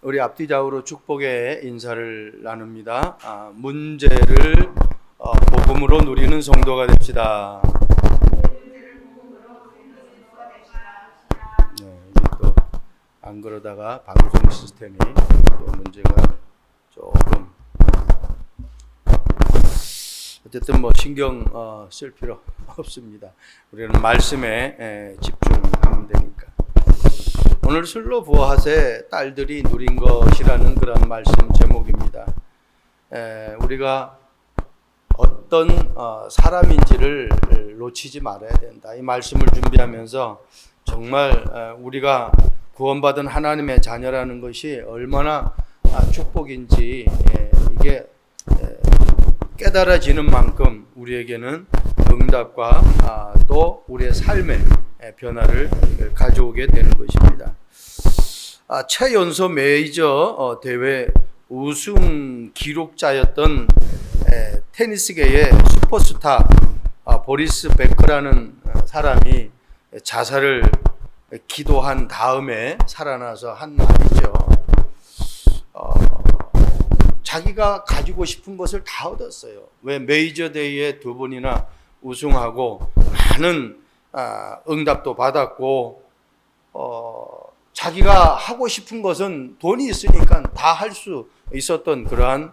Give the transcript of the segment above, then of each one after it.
우리 앞뒤좌우로 축복의 인사를 나눕니다. 문제를 복음으로 누리는 성도가 됩시다. 네, 또 안 그러다가 방송 시스템이 또 문제가 조금 어쨌든 뭐 신경 쓸 필요 없습니다. 우리는 말씀에 집중하면 되니까. 오늘 술로 부어하세 딸들이 누린 것이라는 그런 말씀 제목입니다. 우리가 어떤 사람인지를 놓치지 말아야 된다. 이 말씀을 준비하면서 정말 우리가 구원받은 하나님의 자녀라는 것이 얼마나 축복인지 이게 깨달아지는 만큼 우리에게는 응답과 또 우리의 삶의 변화를 가져오게 되는 것입니다. 최연소 메이저 대회 우승 기록자였던 테니스계의 슈퍼스타 보리스 베커라는 사람이 자살을 기도한 다음에 살아나서 한 말이죠. 자기가 가지고 싶은 것을 다 얻었어요. 왜 메이저 대회에 2번이나 우승하고 많은 응답도 받았고 자기가 하고 싶은 것은 돈이 있으니까 다 할 수 있었던 그러한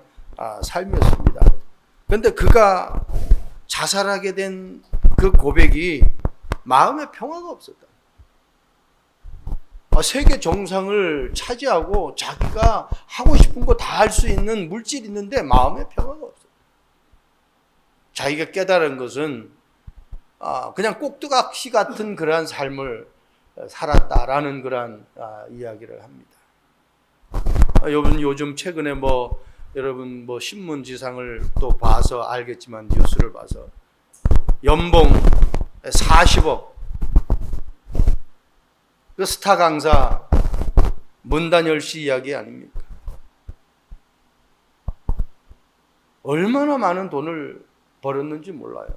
삶이었습니다. 그런데 그가 자살하게 된 그 고백이 마음에 평화가 없었다. 세계 정상을 차지하고 자기가 하고 싶은 거 다 할 수 있는 물질이 있는데 마음에 평화가 없어요. 자기가 깨달은 것은 그냥 꼭두각시 같은 그러한 삶을 살았다라는 그러한 이야기를 합니다. 요즘 최근에 여러분 신문지상을 또 봐서 알겠지만 뉴스를 봐서 연봉 40억 그 스타 강사 문단열 씨 이야기 아닙니까? 얼마나 많은 돈을 벌었는지 몰라요.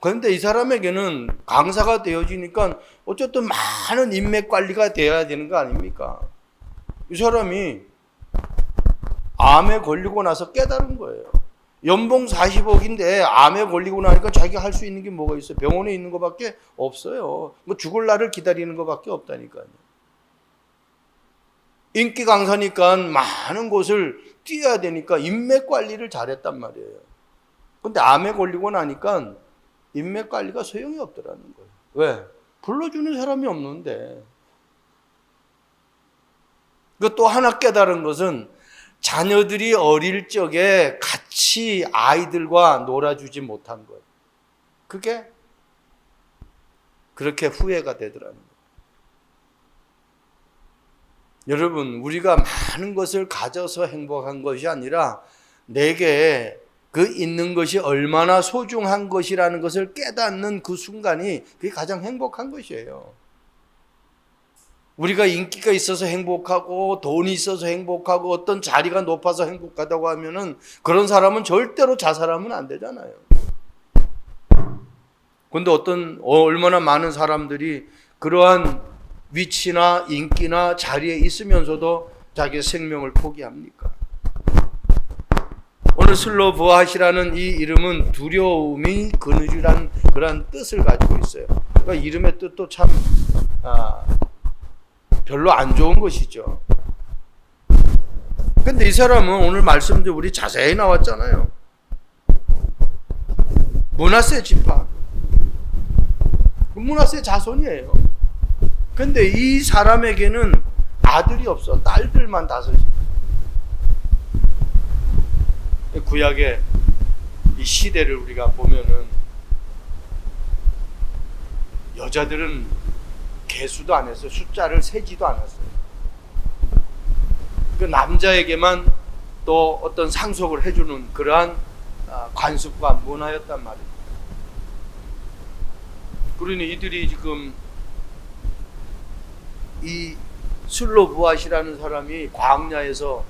그런데 이 사람에게는 강사가 되어지니까 어쨌든 많은 인맥 관리가 되어야 되는 거 아닙니까? 이 사람이 암에 걸리고 나서 깨달은 거예요. 연봉 40억인데 암에 걸리고 나니까 자기가 할 수 있는 게 뭐가 있어요? 병원에 있는 것밖에 없어요. 죽을 날을 기다리는 것밖에 없다니까요. 인기 강사니까 많은 곳을 뛰어야 되니까 인맥 관리를 잘했단 말이에요. 근데 암에 걸리고 나니까 인맥 관리가 소용이 없더라는 거예요. 왜? 불러주는 사람이 없는데. 그 또 하나 깨달은 것은 자녀들이 어릴 적에 같이 아이들과 놀아주지 못한 것. 그게 그렇게 후회가 되더라는 거예요. 여러분, 우리가 많은 것을 가져서 행복한 것이 아니라 내게 그 있는 것이 얼마나 소중한 것이라는 것을 깨닫는 그 순간이 그게 가장 행복한 것이에요. 우리가 인기가 있어서 행복하고 돈이 있어서 행복하고 어떤 자리가 높아서 행복하다고 하면은 그런 사람은 절대로 자살하면 안 되잖아요. 그런데 얼마나 많은 사람들이 그러한 위치나 인기나 자리에 있으면서도 자기의 생명을 포기합니까? 오늘 슬로 부하시라는 이 이름은 두려움이 그늘이란 그런 뜻을 가지고 있어요. 그러니까 이름의 뜻도 참 별로 안 좋은 것이죠. 근데 이 사람은 오늘 말씀도 우리 자세히 나왔잖아요. 므낫세 지파. 므낫세 자손이에요. 근데 이 사람에게는 아들이 없어. 딸들만 5이. 구약의 이 시대를 우리가 보면은 여자들은 개수도 안 했어요. 숫자를 세지도 않았어요. 그 남자에게만 또 어떤 상속을 해주는 그러한 관습과 문화였단 말입니다. 그러니 이들이 지금 이 슬로브앗이라는 사람이 광야에서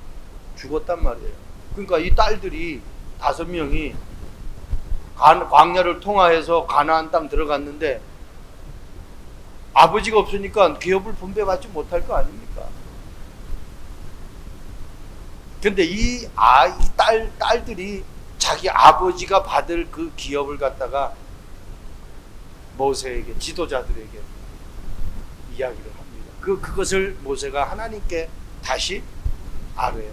죽었단 말이에요. 그러니까 이 딸들이 5명이 광야를 통하여서 가나안 땅 들어갔는데 아버지가 없으니까 기업을 분배받지 못할 거 아닙니까? 근데 이 딸들이 자기 아버지가 받을 그 기업을 갖다가 모세에게, 지도자들에게 이야기를 합니다. 그것을 모세가 하나님께 다시 아뢰요.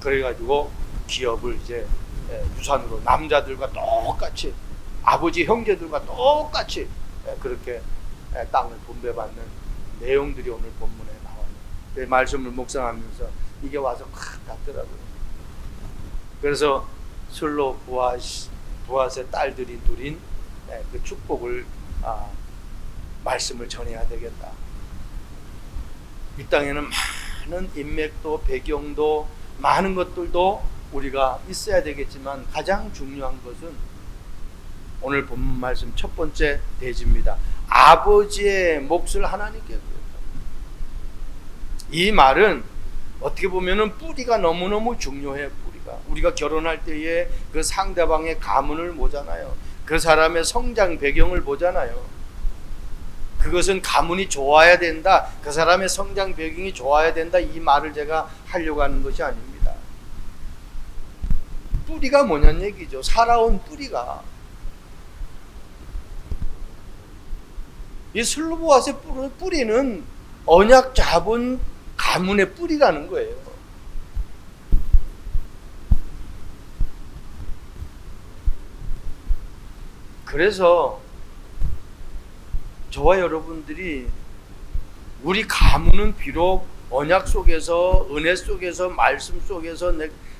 그래가지고 기업을 이제 유산으로 남자들과 똑같이, 아버지 형제들과 똑같이 그렇게 땅을 분배받는 내용들이 오늘 본문에 나와요. 말씀을 묵상하면서 이게 와서 확 닿더라고요. 그래서 술로 보아스의 딸들이 누린 그 축복을, 말씀을 전해야 되겠다. 이 땅에는 많은 인맥도 배경도 많은 것들도 우리가 있어야 되겠지만 가장 중요한 것은 오늘 본문 말씀 첫 번째 대지입니다. 아버지의 몫을 하나님께 구했다. 이 말은 어떻게 보면은 뿌리가 너무너무 중요해요. 우리가 결혼할 때에 그 상대방의 가문을 보잖아요. 그 사람의 성장 배경을 보잖아요. 그것은 가문이 좋아야 된다, 그 사람의 성장 배경이 좋아야 된다, 이 말을 제가 하려고 하는 것이 아닙니다. 뿌리가 뭐냐는 얘기죠. 살아온 뿌리가. 이 슬로보아스의 뿌리는 언약 잡은 가문의 뿌리라는 거예요. 그래서 저와 여러분들이 우리 가문은 비록 언약 속에서, 은혜 속에서, 말씀 속에서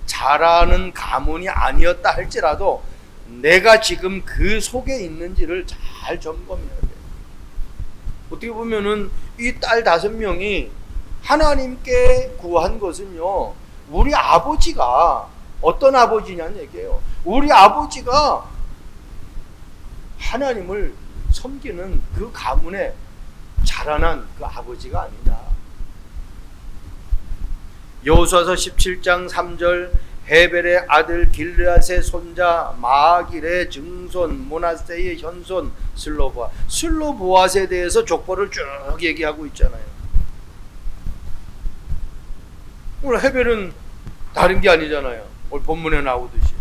자라는 가문이 아니었다 할지라도 내가 지금 그 속에 있는지를 잘 점검해야 돼요. 어떻게 보면은 이 딸 5명이 하나님께 구한 것은요, 우리 아버지가 어떤 아버지냐는 얘기예요. 우리 아버지가 하나님을 섬기는 그 가문에 자라난 그 아버지가 아니다. 여호수아서 17장 3절, 헤벨의 아들 길르앗의 손자 마길의 증손 므낫세의 현손 슬로보아스에 대해서 족보를 쭉 얘기하고 있잖아요. 오늘 헤벨은 다른 게 아니잖아요. 오늘 본문에 나오듯이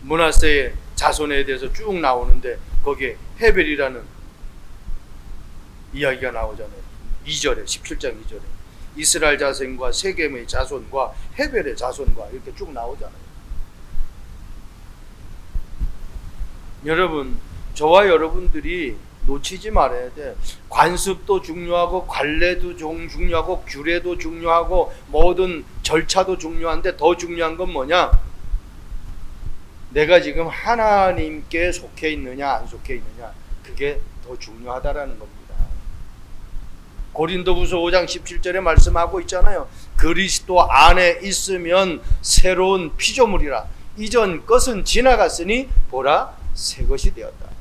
므낫세의 자손에 대해서 쭉 나오는데 거기에 헤벨이라는 이야기가 나오잖아요. 2절에, 17장 2절에 이스라엘 자손과 세겜의 자손과 헤벨의 자손과 이렇게 쭉 나오잖아요. 여러분, 저와 여러분들이 놓치지 말아야 돼. 관습도 중요하고 관례도 중요하고 규례도 중요하고 모든 절차도 중요한데 더 중요한 건 뭐냐? 내가 지금 하나님께 속해 있느냐 안 속해 있느냐, 그게 더 중요하다라는 겁니다. 고린도후서 5장 17절에 말씀하고 있잖아요. 그리스도 안에 있으면 새로운 피조물이라, 이전 것은 지나갔으니 보라 새 것이 되었다.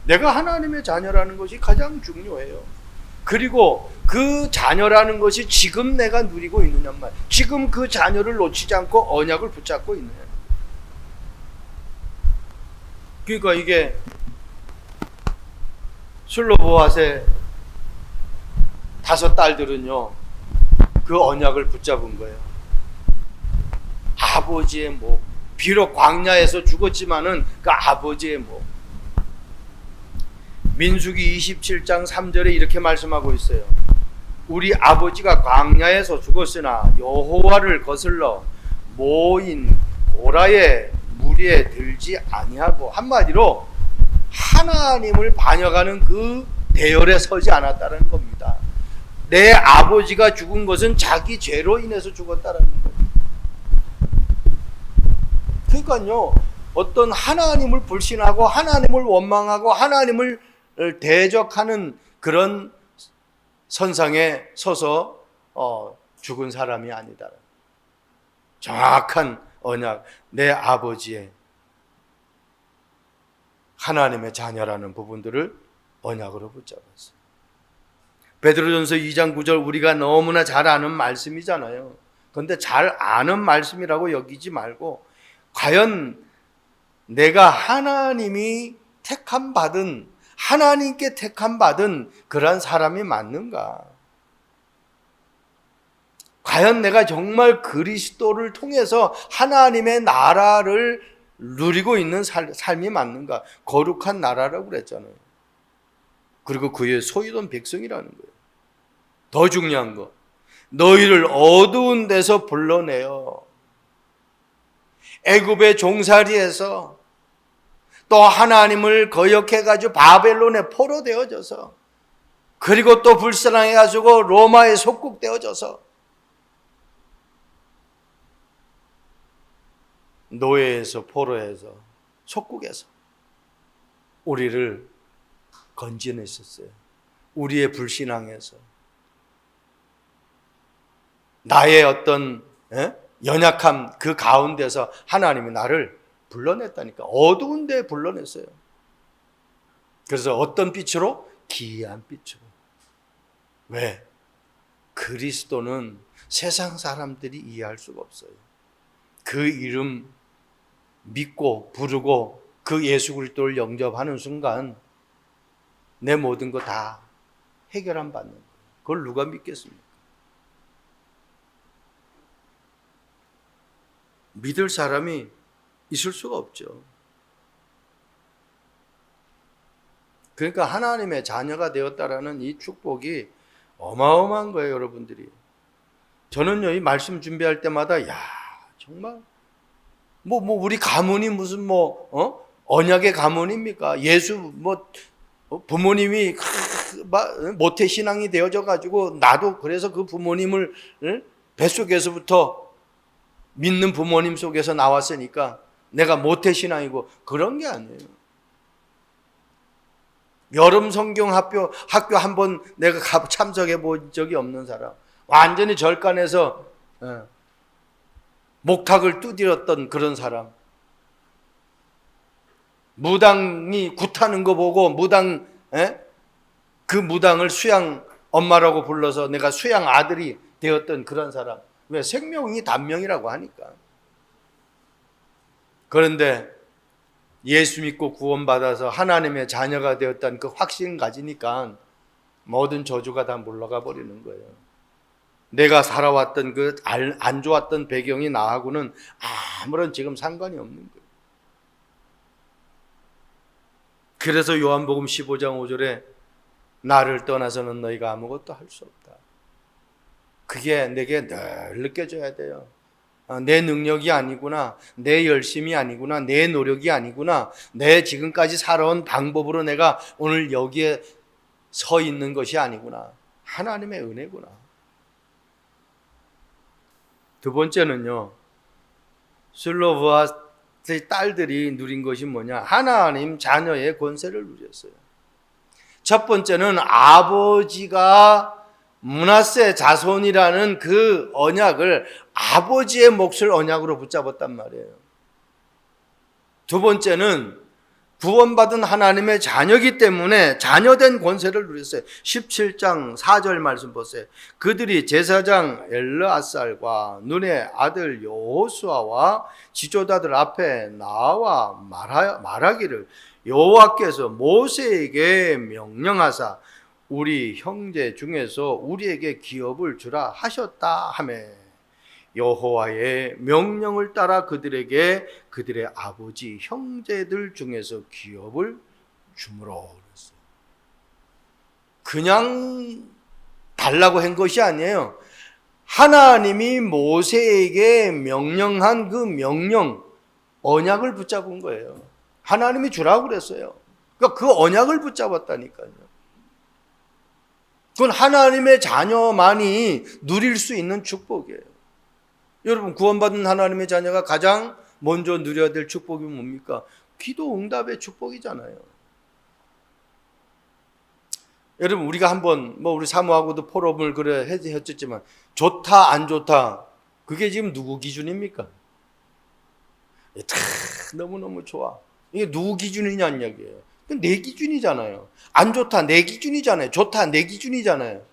내가 하나님의 자녀라는 것이 가장 중요해요. 그리고 그 자녀라는 것이 지금 내가 누리고 있느냐 말, 지금 그 자녀를 놓치지 않고 언약을 붙잡고 있느냐. 그러니까 이게 슬로보아스의 5 딸들은요 그 언약을 붙잡은 거예요. 아버지의 목, 비록 광야에서 죽었지만은 그 아버지의 목. 민수기 27장 3절에 이렇게 말씀하고 있어요. 우리 아버지가 광야에서 죽었으나 여호와를 거슬러 모인 고라의 무리에 들지 아니하고, 한마디로 하나님을 반역하는 그 대열에 서지 않았다는 겁니다. 내 아버지가 죽은 것은 자기 죄로 인해서 죽었다는 거예요. 그러니까요, 어떤 하나님을 불신하고 하나님을 원망하고 하나님을 대적하는 그런 선상에 서서 죽은 사람이 아니다. 정확한 언약, 내 아버지의 하나님의 자녀라는 부분들을 언약으로 붙잡았어요. 베드로전서 2장 9절 우리가 너무나 잘 아는 말씀이잖아요. 그런데 잘 아는 말씀이라고 여기지 말고 과연 내가 하나님이 택함 받은, 하나님께 택함 받은 그러한 사람이 맞는가? 과연 내가 정말 그리스도를 통해서 하나님의 나라를 누리고 있는 삶이 맞는가? 거룩한 나라라고 그랬잖아요. 그리고 그의 소유된 백성이라는 거예요. 더 중요한 거, 너희를 어두운 데서 불러내어 애굽의 종살이에서 또 하나님을 거역해가지고 바벨론에 포로되어져서, 그리고 또 불쌍해가지고 로마에 속국되어져서 노예에서 포로에서 속국에서 우리를 건져냈었어요. 우리의 불신앙에서, 나의 어떤 연약함 그 가운데서 하나님이 나를 불러냈다니까. 어두운 데 불러냈어요. 그래서 어떤 빛으로? 기이한 빛으로. 왜? 그리스도는 세상 사람들이 이해할 수가 없어요. 그 이름 믿고 부르고 그 예수 그리스도를 영접하는 순간 내 모든 거 다 해결함 받는 거예요. 그걸 누가 믿겠습니까? 믿을 사람이 있을 수가 없죠. 그러니까 하나님의 자녀가 되었다라는 이 축복이 어마어마한 거예요, 여러분들이. 저는요, 이 말씀 준비할 때마다, 야, 정말, 우리 가문이 무슨 언약의 가문입니까? 예수, 부모님이 모태신앙이 되어져가지고, 나도 그래서 그 부모님을, 뱃속에서부터 믿는 부모님 속에서 나왔으니까, 내가 모태신앙이고, 그런 게 아니에요. 여름 성경 학교 한번 내가 참석해 본 적이 없는 사람, 완전히 절간에서 목탁을 두드렸던 그런 사람, 무당이 굿하는 거 보고 그 무당을 수양 엄마라고 불러서 내가 수양 아들이 되었던 그런 사람. 왜? 생명이 단명이라고 하니까. 그런데 예수 믿고 구원받아서 하나님의 자녀가 되었다는 그 확신을 가지니까 모든 저주가 다 물러가 버리는 거예요. 내가 살아왔던 그 안 좋았던 배경이 나하고는 아무런 지금 상관이 없는 거예요. 그래서 요한복음 15장 5절에 나를 떠나서는 너희가 아무것도 할 수 없다. 그게 내게 늘 느껴져야 돼요. 내 능력이 아니구나, 내 열심이 아니구나, 내 노력이 아니구나, 내 지금까지 살아온 방법으로 내가 오늘 여기에 서 있는 것이 아니구나. 하나님의 은혜구나. 두 번째는요, 슬로브와 딸들이 누린 것이 뭐냐? 하나님 자녀의 권세를 누렸어요. 첫 번째는 아버지가 므낫세 자손이라는 그 언약을, 아버지의 몫을 언약으로 붙잡았단 말이에요. 두 번째는 구원받은 하나님의 자녀이기 때문에 자녀된 권세를 누렸어요. 17장 4절 말씀 보세요. 그들이 제사장 엘르아살과 눈의 아들 여호수아와 지도자들 앞에 나와 말하기를, 여호와께서 모세에게 명령하사 우리 형제 중에서 우리에게 기업을 주라 하셨다 하매, 여호와의 명령을 따라 그들에게 그들의 아버지 형제들 중에서 기업을 주므로 그랬어요. 그냥 달라고 한 것이 아니에요. 하나님이 모세에게 명령한 그 명령, 언약을 붙잡은 거예요. 하나님이 주라고 그랬어요. 그러니까 그 언약을 붙잡았다니까요. 그건 하나님의 자녀만이 누릴 수 있는 축복이에요. 여러분, 구원받은 하나님의 자녀가 가장 먼저 누려야 될 축복이 뭡니까? 기도 응답의 축복이잖아요. 여러분, 우리가 한번 우리 사모하고도 포럼을 그래 했었지만, 좋다 안 좋다, 그게 지금 누구 기준입니까? 너무너무 좋아, 이게 누구 기준이냐는 얘기예요. 내 기준이잖아요. 안 좋다 내 기준이잖아요. 좋다 내 기준이잖아요.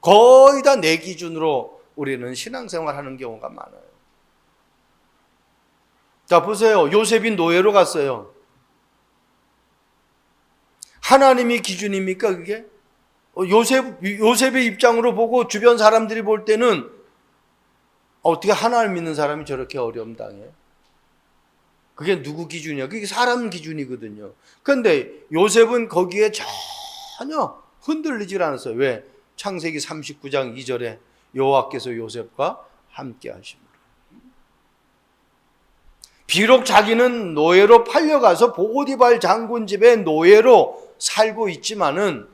거의 다 내 기준으로 우리는 신앙생활 하는 경우가 많아요. 자, 보세요. 요셉이 노예로 갔어요. 하나님이 기준입니까, 그게? 요셉의 입장으로 보고 주변 사람들이 볼 때는 어떻게 하나님 믿는 사람이 저렇게 어려움 당해? 그게 누구 기준이야? 그게 사람 기준이거든요. 그런데 요셉은 거기에 전혀 흔들리질 않았어요. 왜? 창세기 39장 2절에 여호와께서 요셉과 함께 하심으로. 비록 자기는 노예로 팔려가서 보디발 장군 집에 노예로 살고 있지만은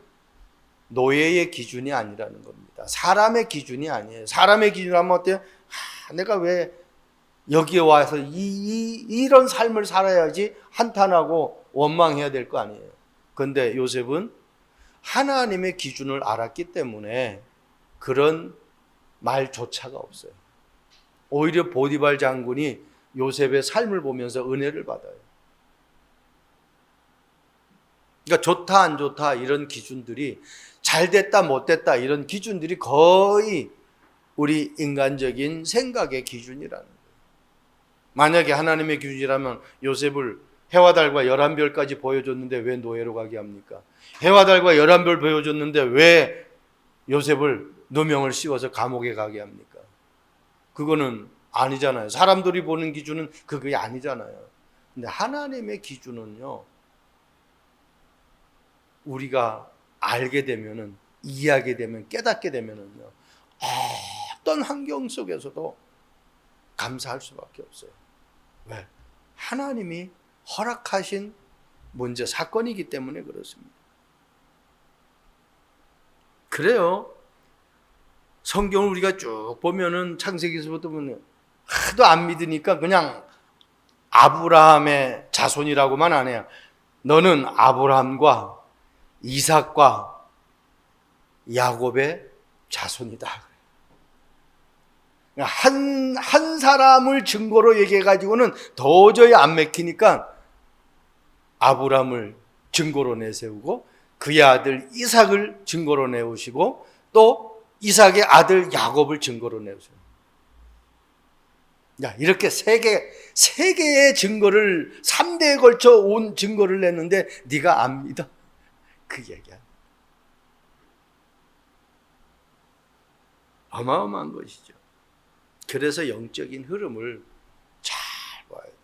노예의 기준이 아니라는 겁니다. 사람의 기준이 아니에요. 사람의 기준하면 어때요? 내가 왜 여기에 와서 이런 삶을 살아야지 한탄하고 원망해야 될 거 아니에요. 그런데 요셉은 하나님의 기준을 알았기 때문에 그런 말조차가 없어요. 오히려 보디발 장군이 요셉의 삶을 보면서 은혜를 받아요. 그러니까 좋다 안 좋다 이런 기준들이, 잘 됐다 못 됐다 이런 기준들이 거의 우리 인간적인 생각의 기준이라는 거예요. 만약에 하나님의 기준이라면 요셉을 해와 달과 11별까지 보여줬는데 왜 노예로 가게 합니까? 해와 달과 11별 보여줬는데 왜 요셉을 누명을 씌워서 감옥에 가게 합니까? 그거는 아니잖아요. 사람들이 보는 기준은 그게 아니잖아요. 근데 하나님의 기준은요, 우리가 알게 되면은, 이해하게 되면, 깨닫게 되면은요, 어떤 환경 속에서도 감사할 수밖에 없어요. 왜? 하나님이 허락하신 문제, 사건이기 때문에 그렇습니다. 그래요. 성경을 우리가 쭉 보면은 창세기에서부터 보면 하도 안 믿으니까 그냥 아브라함의 자손이라고만 안 해요. 너는 아브라함과 이삭과 야곱의 자손이다. 한 사람을 증거로 얘기해가지고는 도저히 안 맥히니까 아브라함을 증거로 내세우고 그의 아들 이삭을 증거로 내오시고 또 이삭의 아들 야곱을 증거로 내오세요. 야, 이렇게 세 개의 증거를 3대에 걸쳐 온 증거를 냈는데 네가 안 믿어? 그 얘기야. 어마어마한 것이죠. 그래서 영적인 흐름을 잘 봐야 돼요.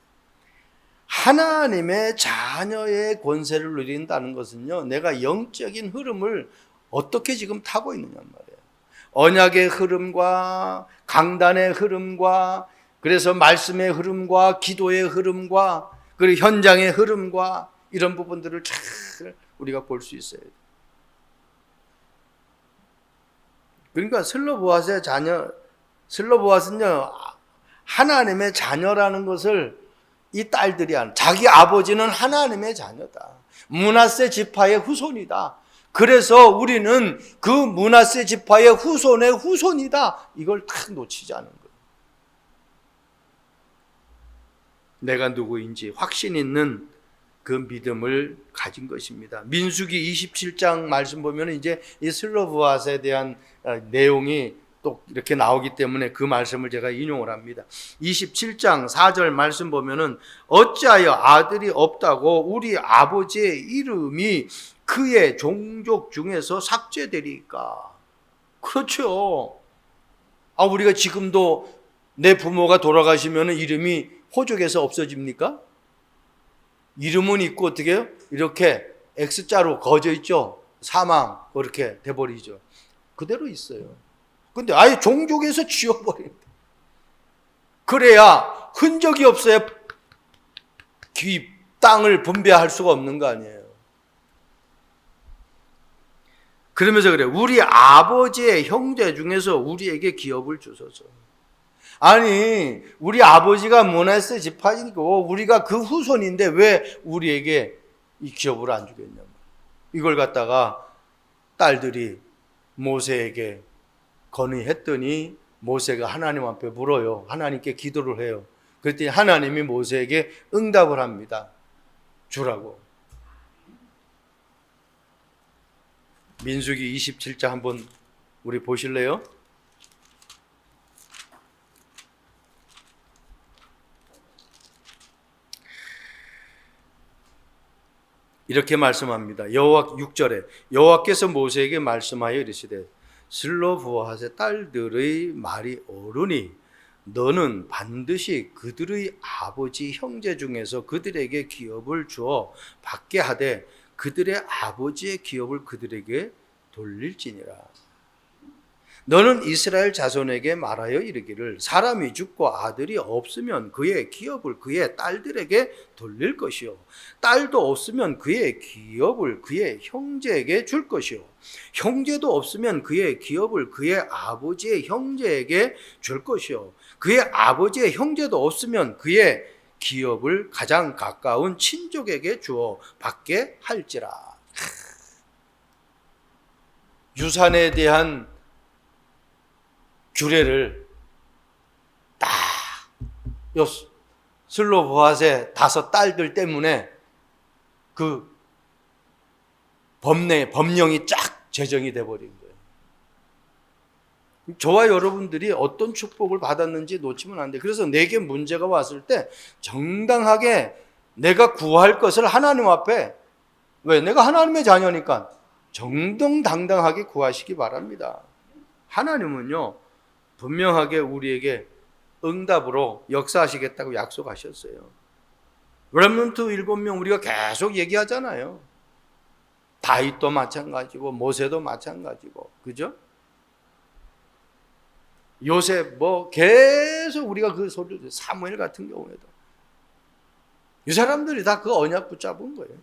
하나님의 자녀의 권세를 누린다는 것은요, 내가 영적인 흐름을 어떻게 지금 타고 있느냐 말이에요. 언약의 흐름과 강단의 흐름과, 그래서 말씀의 흐름과 기도의 흐름과 그리고 현장의 흐름과 이런 부분들을 잘 우리가 볼 수 있어야 돼요. 그러니까 슬로보아스의 자녀, 슬로보아스는요, 하나님의 자녀라는 것을 이 딸들이 아는, 자기 아버지는 하나님의 자녀다. 므낫세 지파의 후손이다. 그래서 우리는 그 므낫세 지파의 후손의 후손이다. 이걸 탁 놓치지 않은 거예요. 내가 누구인지 확신 있는 그 믿음을 가진 것입니다. 민수기 27장 말씀 보면 이제 이 슬로보아스에 대한 내용이 또 이렇게 나오기 때문에 그 말씀을 제가 인용을 합니다. 27장 4절 말씀 보면은 어찌하여 아들이 없다고 우리 아버지의 이름이 그의 종족 중에서 삭제되리까? 그렇죠. 우리가 지금도 내 부모가 돌아가시면 이름이 호족에서 없어집니까? 이름은 있고 어떻게 해요? 이렇게 X자로 거져 있죠. 사망 그렇게 돼버리죠. 그대로 있어요. 근데 아예 종족에서 지워버린다. 그래야 흔적이 없어야 땅을 분배할 수가 없는 거 아니에요. 그러면서 그래요. 우리 아버지의 형제 중에서 우리에게 기업을 주소서. 아니, 우리 아버지가 므낫세 지파이고 우리가 그 후손인데 왜 우리에게 이 기업을 안 주겠냐. 이걸 갖다가 딸들이 모세에게 건의했더니 모세가 하나님 앞에 물어요. 하나님께 기도를 해요. 그랬더니 하나님이 모세에게 응답을 합니다. 주라고. 민수기 27장 한번 우리 보실래요? 이렇게 말씀합니다. 여호와 6절에 여호와께서 모세에게 말씀하여 이르시되 슬로보아스의 딸들의 말이 옳으니 너는 반드시 그들의 아버지 형제 중에서 그들에게 기업을 주어 받게 하되 그들의 아버지의 기업을 그들에게 돌릴지니라. 너는 이스라엘 자손에게 말하여 이르기를 사람이 죽고 아들이 없으면 그의 기업을 그의 딸들에게 돌릴 것이요 딸도 없으면 그의 기업을 그의 형제에게 줄 것이요 형제도 없으면 그의 기업을 그의 아버지의 형제에게 줄 것이요 그의 아버지의 형제도 없으면 그의 기업을 가장 가까운 친족에게 주어 받게 할지라. 유산에 대한 규례를 딱 요 슬로보앗의 5 딸들 때문에 그 법령이 쫙 제정이 돼버린 거예요. 저와 여러분들이 어떤 축복을 받았는지 놓치면 안 돼. 그래서 내게 문제가 왔을 때 정당하게 내가 구할 것을 하나님 앞에, 왜? 내가 하나님의 자녀니까 정정당당하게 구하시기 바랍니다. 하나님은요 분명하게 우리에게 응답으로 역사하시겠다고 약속하셨어요. 렘넌트 7명 우리가 계속 얘기하잖아요. 다윗도 마찬가지고 모세도 마찬가지고, 그죠? 요셉 계속 우리가 그 소리를, 사무엘 같은 경우에도 이 사람들이 다 그 언약 붙잡은 거예요.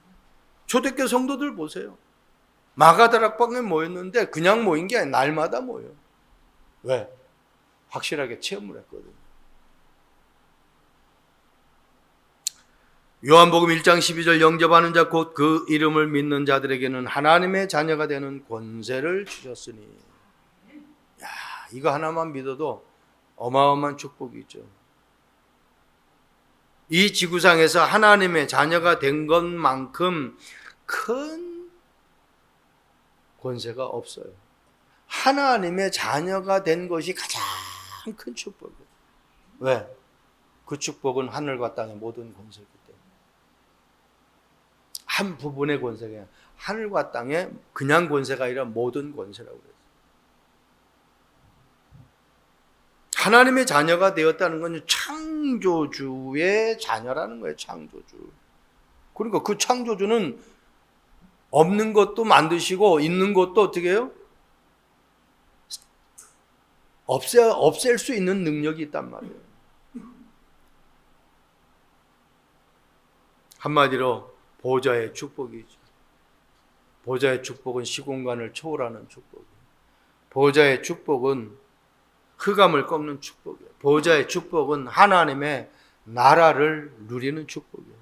초대교회 성도들 보세요. 마가다락방에 모였는데 그냥 모인 게 아니라 날마다 모여요. 왜? 확실하게 체험을 했거든요. 요한복음 1장 12절 영접하는 자 곧 그 이름을 믿는 자들에게는 하나님의 자녀가 되는 권세를 주셨으니. 야, 이거 하나만 믿어도 어마어마한 축복이죠. 이 지구상에서 하나님의 자녀가 된 것만큼 큰 권세가 없어요. 하나님의 자녀가 된 것이 가장 큰 축복이에요. 왜? 그 축복은 하늘과 땅의 모든 권세이기 때문에. 한 부분의 권세가 아니라 하늘과 땅의 그냥 권세가 아니라 모든 권세라고 그랬어요. 하나님의 자녀가 되었다는 건 창조주의 자녀라는 거예요. 창조주. 그러니까 그 창조주는 없는 것도 만드시고 있는 것도 어떻게 해요? 없앨 수 있는 능력이 있단 말이에요. 한마디로 보좌의 축복이죠. 보좌의 축복은 시공간을 초월하는 축복이에요. 보좌의 축복은 흑암을 꺾는 축복이에요. 보좌의 축복은 하나님의 나라를 누리는 축복이에요.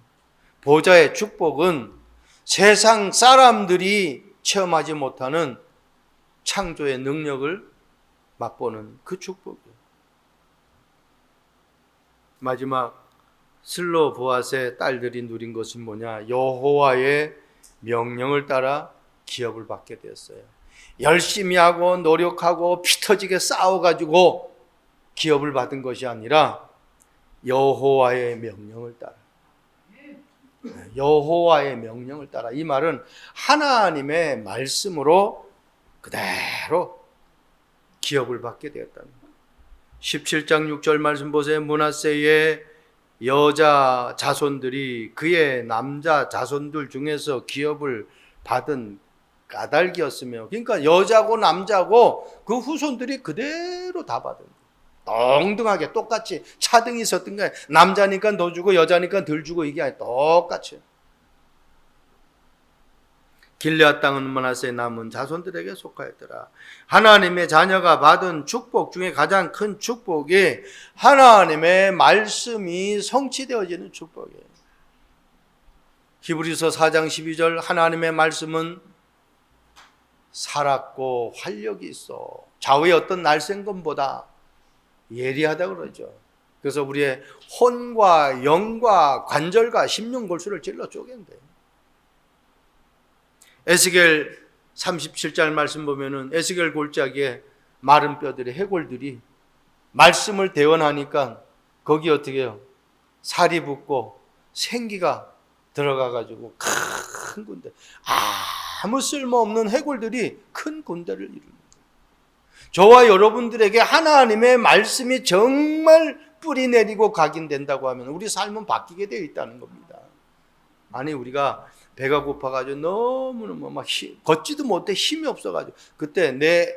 보좌의 축복은 세상 사람들이 체험하지 못하는 창조의 능력을 맛보는 그 축복이에요. 마지막 슬로보앗의 딸들이 누린 것은 뭐냐? 여호와의 명령을 따라 기업을 받게 되었어요. 열심히 하고 노력하고 피 터지게 싸워가지고 기업을 받은 것이 아니라 여호와의 명령을 따라. 여호와의 명령을 따라. 이 말은 하나님의 말씀으로 그대로 기업을 받게 되었다는 거예요. 17장 6절 말씀 보세요. 므낫세의 여자 자손들이 그의 남자 자손들 중에서 기업을 받은 까닭이었으며, 그러니까 여자고 남자고 그 후손들이 그대로 다 받은 거예요. 동등하게 똑같이 차등이 섰던 거예요. 남자니까 더 주고 여자니까 덜 주고 이게 아니라 똑같이. 길르앗 땅은 므낫세의 남은 자손들에게 속하였더라. 하나님의 자녀가 받은 축복 중에 가장 큰 축복이 하나님의 말씀이 성취되어지는 축복이에요. 히브리서 4장 12절 하나님의 말씀은 살았고 활력이 있어 좌우의 어떤 날쌘검보다 예리하다고 그러죠. 그래서 우리의 혼과 영과 관절과 심령골수를 찔러 쪼갠대요. 에스겔 37장 말씀 보면은 에스겔 골짜기에 마른 뼈들의 해골들이 말씀을 대원하니까 거기 어떻게 해요? 살이 붙고 생기가 들어가가지고 큰 군대, 아무 쓸모없는 해골들이 큰 군대를 이룹니다. 저와 여러분들에게 하나님의 말씀이 정말 뿌리 내리고 각인된다고 하면 우리 삶은 바뀌게 되어 있다는 겁니다. 아니 우리가 배가 고파가지고 너무너무 막 걷지도 못해 힘이 없어가지고 그때 내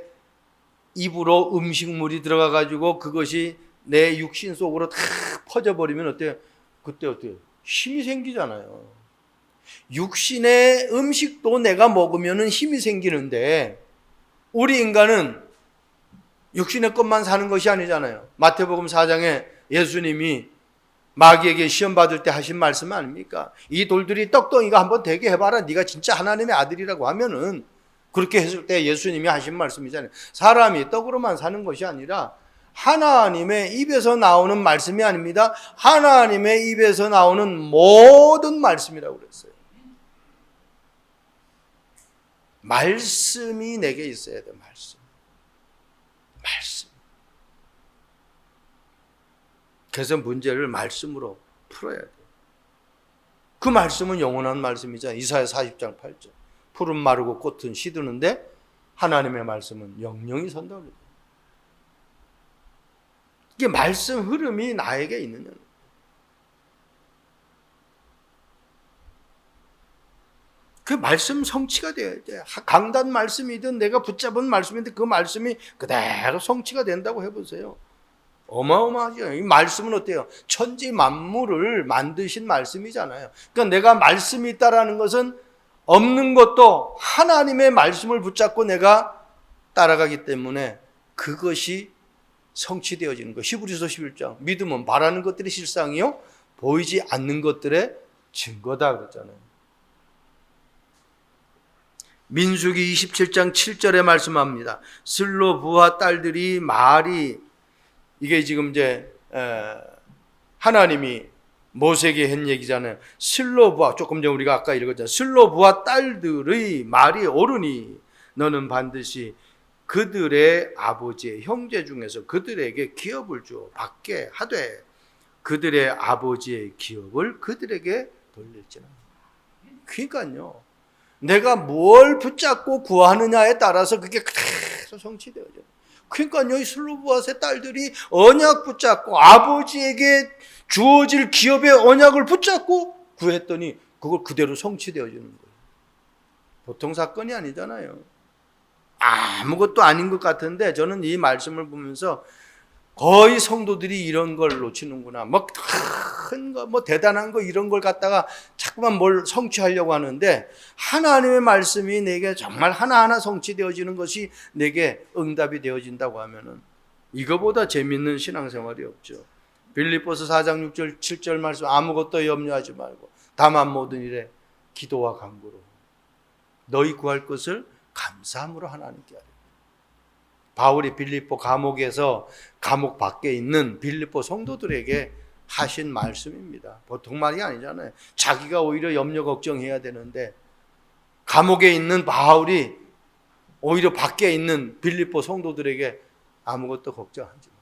입으로 음식물이 들어가가지고 그것이 내 육신 속으로 다 퍼져버리면 어때요? 그때 어때요? 힘이 생기잖아요. 육신의 음식도 내가 먹으면 힘이 생기는데 우리 인간은 육신의 것만 사는 것이 아니잖아요. 마태복음 4장에 예수님이 마귀에게 시험 받을 때 하신 말씀 아닙니까? 이 돌들이 떡덩이가 한번 되게 해봐라. 네가 진짜 하나님의 아들이라고 하면은 그렇게 했을 때 예수님이 하신 말씀이잖아요. 사람이 떡으로만 사는 것이 아니라 하나님의 입에서 나오는 말씀이 아닙니다. 하나님의 입에서 나오는 모든 말씀이라고 그랬어요. 말씀이 내게 있어야 돼. 말씀. 그래서 문제를 말씀으로 풀어야 돼요. 그 말씀은 영원한 말씀이잖아요. 이사야 40장 8절. 풀은 마르고 꽃은 시드는데 하나님의 말씀은 영영이 선다고 그래요. 이게 말씀 흐름이 나에게 있느냐. 그 말씀 성취가 돼야 돼. 강단 말씀이든 내가 붙잡은 말씀인데 그 말씀이 그대로 성취가 된다고 해보세요. 어마어마하죠. 이 말씀은 어때요? 천지 만물을 만드신 말씀이잖아요. 그러니까 내가 말씀이 있다라는 것은 없는 것도 하나님의 말씀을 붙잡고 내가 따라가기 때문에 그것이 성취되어지는 거. 히브리서 11장. 믿음은 바라는 것들이 실상이요 보이지 않는 것들의 증거다 그랬잖아요. 민수기 27장 7절에 말씀합니다. 슬로 부하 딸들이 말이 이게 지금 이제 하나님이 모세에게 한 얘기잖아요. 슬로 부하 조금 전에 우리가 아까 읽었잖아요. 슬로 부하 딸들의 말이 옳으니 너는 반드시 그들의 아버지의 형제 중에서 그들에게 기업을 주어 받게 하되 그들의 아버지의 기업을 그들에게 돌릴지라. 그러니까요. 내가 뭘 붙잡고 구하느냐에 따라서 그게 그대로 성취되어져요. 그러니까요. 이 슬로브앗의 딸들이 언약 붙잡고 아버지에게 주어질 기업의 언약을 붙잡고 구했더니 그걸 그대로 성취되어지는 거예요. 보통 사건이 아니잖아요. 아무것도 아닌 것 같은데 저는 이 말씀을 보면서 거의 성도들이 이런 걸 놓치는구나. 뭐 큰 거, 뭐 대단한 거 이런 걸 갖다가 자꾸만 뭘 성취하려고 하는데 하나님의 말씀이 내게 정말 하나하나 성취되어지는 것이 내게 응답이 되어진다고 하면은 이거보다 재밌는 신앙생활이 없죠. 빌립보서 4장 6절 7절 말씀 아무것도 염려하지 말고 다만 모든 일에 기도와 간구로 너희 구할 것을 감사함으로 하나님께 하라. 바울이 빌립보 감옥에서 감옥 밖에 있는 빌립보 성도들에게 하신 말씀입니다. 보통 말이 아니잖아요. 자기가 오히려 염려 걱정해야 되는데 감옥에 있는 바울이 오히려 밖에 있는 빌립보 성도들에게 아무것도 걱정하지 마.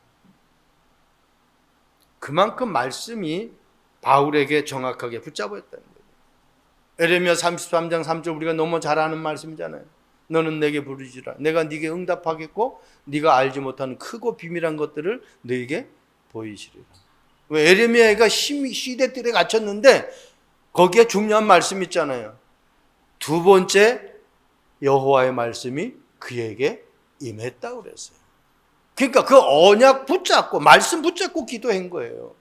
그만큼 말씀이 바울에게 정확하게 붙잡았다는 거예요. 에레미야 33장 3절 우리가 너무 잘 아는 말씀이잖아요. 너는 내게 부르지라. 내가 네게 응답하겠고 네가 알지 못하는 크고 비밀한 것들을 너에게 보이시리라. 왜 에레미야가 시대들에 갇혔는데 거기에 중요한 말씀이 있잖아요. 두 번째 여호와의 말씀이 그에게 임했다고 그랬어요. 그러니까 그 언약 붙잡고 말씀 붙잡고 기도한 거예요.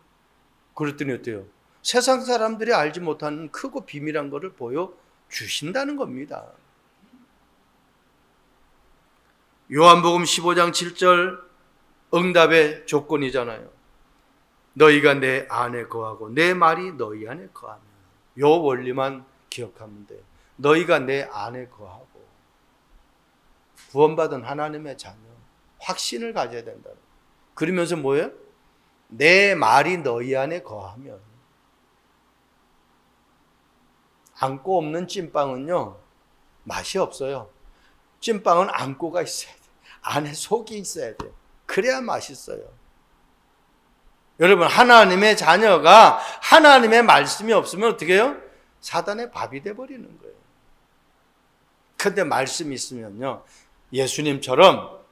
그랬더니 어때요? 세상 사람들이 알지 못하는 크고 비밀한 것을 보여주신다는 겁니다. 요한복음 15장 7절 응답의 조건이잖아요. 너희가 내 안에 거하고 내 말이 너희 안에 거하면 요 원리만 기억하면 돼요. 너희가 내 안에 거하고 구원받은 하나님의 자녀 확신을 가져야 된다. 그러면서 뭐예요? 내 말이 너희 안에 거하면 안고 없는 찐빵은요 맛이 없어요. 찐빵은 안고가 있어야 돼. 안에 속이 있어야 돼요. 그래야 맛있어요. 여러분 하나님의 자녀가 하나님의 말씀이 없으면 어떻게 해요? 사단의 밥이 돼버리는 거예요. 그런데 말씀이 있으면요 예수님처럼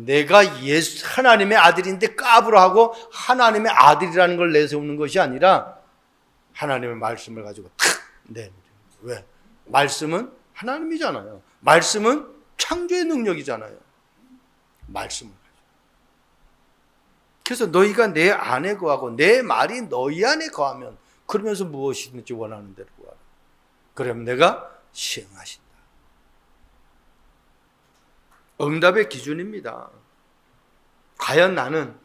내가 예수 하나님의 아들인데 까불어 하고 하나님의 아들이라는 걸 내세우는 것이 아니라 하나님의 말씀을 가지고 탁 내는 거예요. 왜? 말씀은 하나님이잖아요. 말씀은 창조의 능력이잖아요. 말씀을 가지고. 그래서 너희가 내 안에 거하고 내 말이 너희 안에 거하면 그러면서 무엇이든지 원하는 대로 구하라. 그러면 내가 시행하신다. 응답의 기준입니다. 과연 나는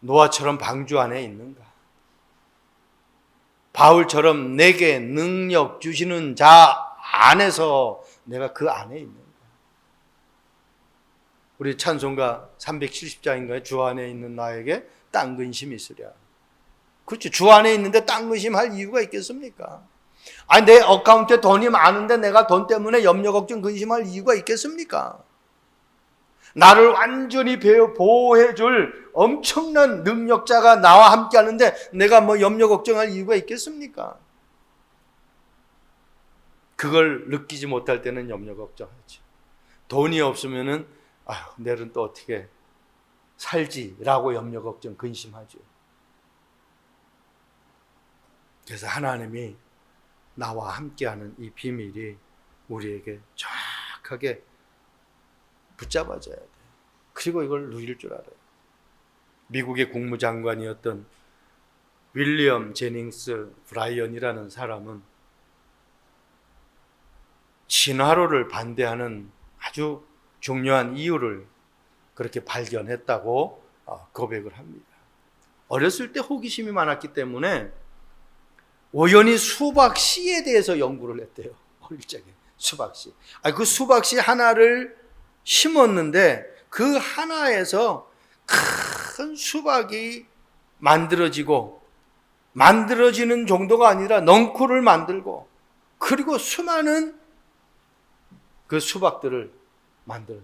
노아처럼 방주 안에 있는가? 바울처럼 내게 능력 주시는 자 안에서 내가 그 안에 있는가? 우리 찬송가 370장인가요? 주 안에 있는 나에게 딴 근심이 있으랴. 그렇죠. 주 안에 있는데 딴 근심할 이유가 있겠습니까? 아니, 내 어카운트에 돈이 많은데 내가 돈 때문에 염려, 걱정, 근심할 이유가 있겠습니까? 나를 완전히 보호해 줄 엄청난 능력자가 나와 함께 하는데 내가 뭐 염려, 걱정할 이유가 있겠습니까? 그걸 느끼지 못할 때는 염려, 걱정하지. 돈이 없으면은, 아유, 내일은 또 어떻게 살지라고 염려, 걱정, 근심하죠. 그래서 하나님이 나와 함께하는 이 비밀이 우리에게 정확하게 붙잡아져야 돼요. 그리고 이걸 누릴 줄 알아요. 미국의 국무장관이었던 윌리엄 제닝스 브라이언이라는 사람은 진화론을 반대하는 아주 중요한 이유를 그렇게 발견했다고 고백을 합니다. 어렸을 때 호기심이 많았기 때문에 우연히 수박씨에 대해서 연구를 했대요. 어릴 적에 수박씨. 그 수박씨 하나를 심었는데 그 하나에서 큰 수박이 만들어지는 정도가 아니라 넝쿨을 만들고 그리고 수많은 그 수박들을 만들어요.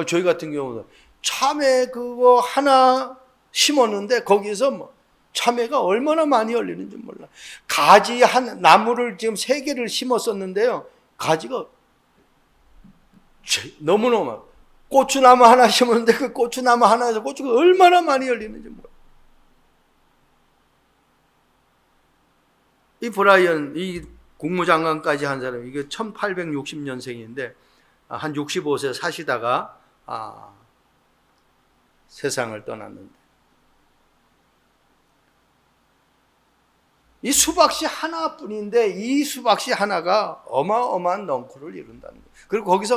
저희 같은 경우는 참외 그거 하나 심었는데 거기서 참외가 얼마나 많이 열리는지 몰라. 가지 나무를 지금 3개를 심었었는데요. 가지가 너무너무 고추나무 하나 심었는데 그 고추나무 하나에서 고추가 얼마나 많이 열리는지 몰라. 이 브라이언, 이 국무장관까지 한 사람, 이게 1860년생인데 한 65세 사시다가 세상을 떠났는데 이 수박씨 하나뿐인데 이 수박씨 하나가 어마어마한 넝쿨을 이룬다는 거예요. 그리고 거기서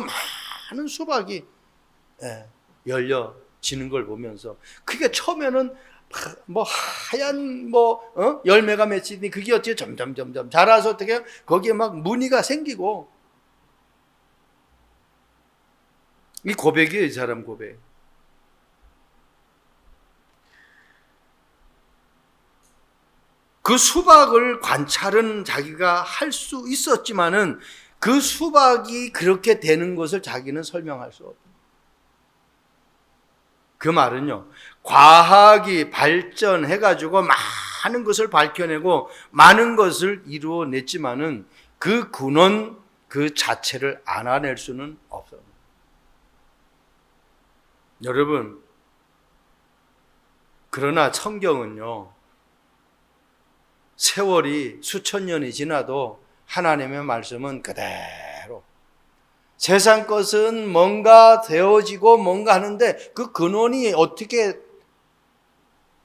많은 수박이 열려지는 걸 보면서 그게 처음에는 하얀 열매가 맺히니 그게 어떻게 점점 자라서 어떻게 거기에 막 무늬가 생기고 이 고백이에요. 이 사람 고백. 그 수박을 관찰은 자기가 할 수 있었지만은 그 수박이 그렇게 되는 것을 자기는 설명할 수 없어요. 그 말은요, 과학이 발전해가지고 많은 것을 밝혀내고 많은 것을 이루어냈지만은 그 근원 그 자체를 알아낼 수는 없어요. 여러분, 그러나 성경은요, 세월이 수천 년이 지나도 하나님의 말씀은 그대로 세상 것은 뭔가 되어지고 뭔가 하는데 그 근원이 어떻게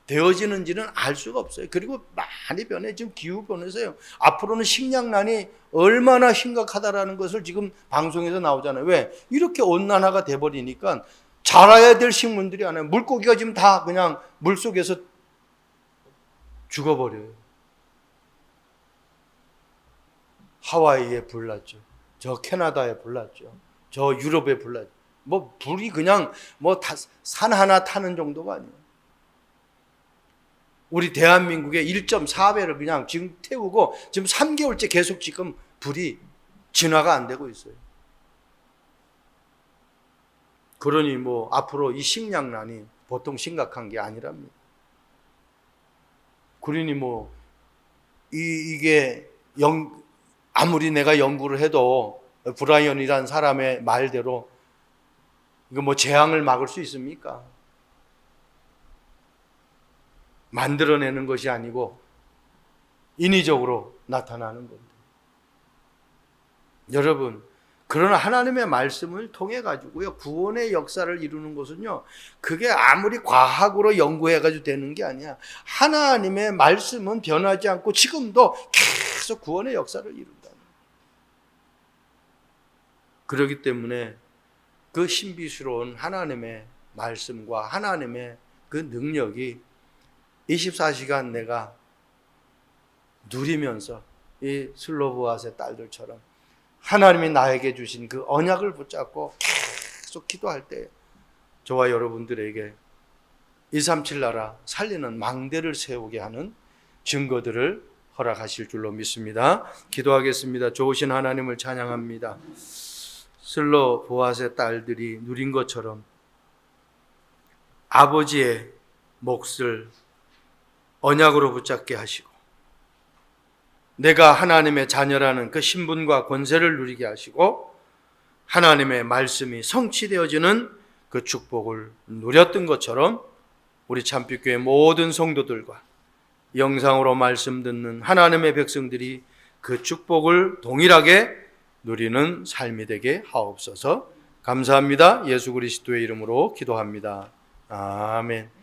되어지는지는 알 수가 없어요. 그리고 많이 변해. 지금 기후 변해서요. 앞으로는 식량난이 얼마나 심각하다라는 것을 지금 방송에서 나오잖아요. 왜? 이렇게 온난화가 돼버리니까 자라야 될 식물들이 안 해요. 물고기가 지금 다 그냥 물속에서 죽어버려요. 하와이에 불났죠. 저 캐나다에 불났죠. 저 유럽에 불났죠. 불이 그냥 산 하나 타는 정도가 아니에요. 우리 대한민국의 1.4배를 그냥 지금 태우고 지금 3개월째 계속 지금 불이 진화가 안 되고 있어요. 그러니 앞으로 이 식량난이 보통 심각한 게 아니랍니다. 그러니 이게 아무리 내가 연구를 해도 브라이언이라는 사람의 말대로 이거 뭐 재앙을 막을 수 있습니까? 만들어내는 것이 아니고 인위적으로 나타나는 건데. 여러분, 그러나 하나님의 말씀을 통해 가지고요, 구원의 역사를 이루는 것은요, 그게 아무리 과학으로 연구해가지고 되는 게 아니야. 하나님의 말씀은 변하지 않고 지금도 계속 구원의 역사를 이룬다. 그렇기 때문에 그 신비스러운 하나님의 말씀과 하나님의 그 능력이 24시간 내가 누리면서 이 슬로보아스의 딸들처럼 하나님이 나에게 주신 그 언약을 붙잡고 계속 기도할 때 저와 여러분들에게 237 나라 살리는 망대를 세우게 하는 증거들을 허락하실 줄로 믿습니다. 기도하겠습니다. 좋으신 하나님을 찬양합니다. 슬로보아스의 딸들이 누린 것처럼 아버지의 몫을 언약으로 붙잡게 하시고 내가 하나님의 자녀라는 그 신분과 권세를 누리게 하시고 하나님의 말씀이 성취되어지는 그 축복을 누렸던 것처럼 우리 참빛교회 모든 성도들과 영상으로 말씀 듣는 하나님의 백성들이 그 축복을 동일하게 누리는 삶이 되게 하옵소서. 감사합니다. 예수 그리스도의 이름으로 기도합니다. 아멘.